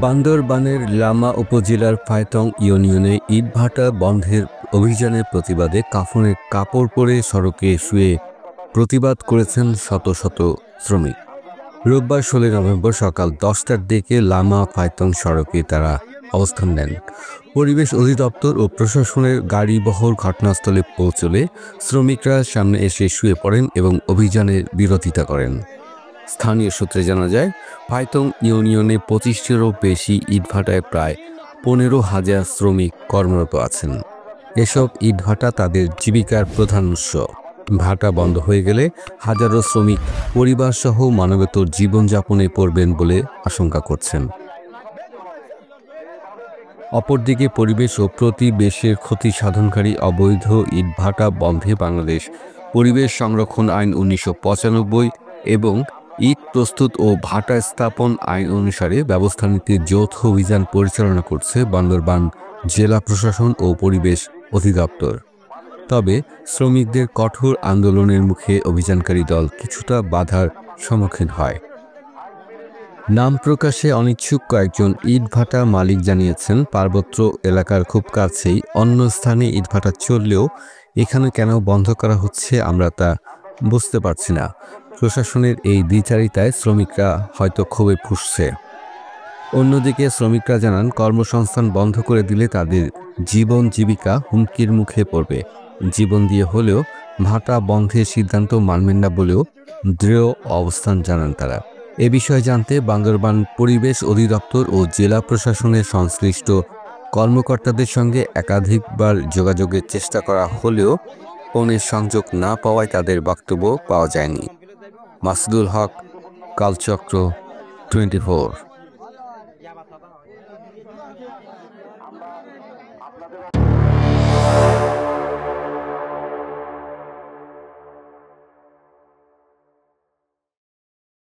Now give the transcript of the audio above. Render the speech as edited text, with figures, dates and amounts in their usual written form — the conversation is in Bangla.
বান্দরবানের লামা উপজেলার ফায়তং ইউনিয়নে ইটভাটা বন্ধের অভিযানের প্রতিবাদে কাফনের কাপড় পরে সড়কে শুয়ে প্রতিবাদ করেছেন শত শত শ্রমিক। রোববার 16 নভেম্বর সকাল 10টার দিকে লামা ফায়তং সড়কে তারা অবস্থান নেন। পরিবেশ অধিদপ্তর ও প্রশাসনের গাড়িবহর ঘটনাস্থলে পৌঁছলে শ্রমিকরা সামনে এসে শুয়ে পড়েন এবং অভিযানের বিরোধিতা করেন। স্থানীয় সূত্রে জানা যায়, ফায়তং ইউনিয়নে 25টিরও বেশি ইটভাটায় প্রায় 15,000 শ্রমিক কর্মরত আছেন। এসব ইটভাটা তাদের জীবিকার প্রধান উৎস। ভাটা বন্ধ হয়ে গেলে হাজারো শ্রমিক পরিবারসহ মানবেতর জীবনযাপনে পড়বেন বলে আশঙ্কা করছেন। অপরদিকে পরিবেশ ও প্রতিবেশের ক্ষতি সাধনকারী অবৈধ ইটভাটা বন্ধে বাংলাদেশ পরিবেশ সংরক্ষণ আইন 1995 এবং ইট প্রস্তুত ও ভাটা স্থাপন আইন অনুসারে ব্যবস্থা নিতে যৌথ অভিযান পরিচালনা করছে বান্দরবান জেলা প্রশাসন ও পরিবেশ অধিদপ্তর। তবে শ্রমিকদের কঠোর আন্দোলনের মুখে অভিযানকারী দল কিছুটা বাধার সম্মুখীন হয়। নাম প্রকাশে অনিচ্ছুক কয়েকজন ইটভাটা মালিক জানিয়েছেন, পার্বত্য এলাকার খুব কাছেই অন্য স্থানে ইটভাটা চললেও এখানে কেন বন্ধ করা হচ্ছে আমরা তা বুঝতে পারছি না। প্রশাসনের এই দ্বিচারিতায় শ্রমিকরা হয়তো ক্ষোভে ফুঁসছে। অন্যদিকে শ্রমিকরা জানান, কর্মসংস্থান বন্ধ করে দিলে তাদের জীবন জীবিকা হুমকির মুখে পড়বে। জীবন দিয়ে হলেও ভাটা বন্ধের সিদ্ধান্ত মানবেন না বলেও দৃঢ় অবস্থান জানান তারা। এ বিষয়ে জানতে বান্দরবান পরিবেশ অধিদপ্তর ও জেলা প্রশাসনের সংশ্লিষ্ট কর্মকর্তাদের সঙ্গে একাধিকবার যোগাযোগের চেষ্টা করা হলেও ফোনের সংযোগ না পাওয়ায় তাদের বক্তব্য পাওয়া যায়নি। মাসুদুল হক, কালচক্র 24।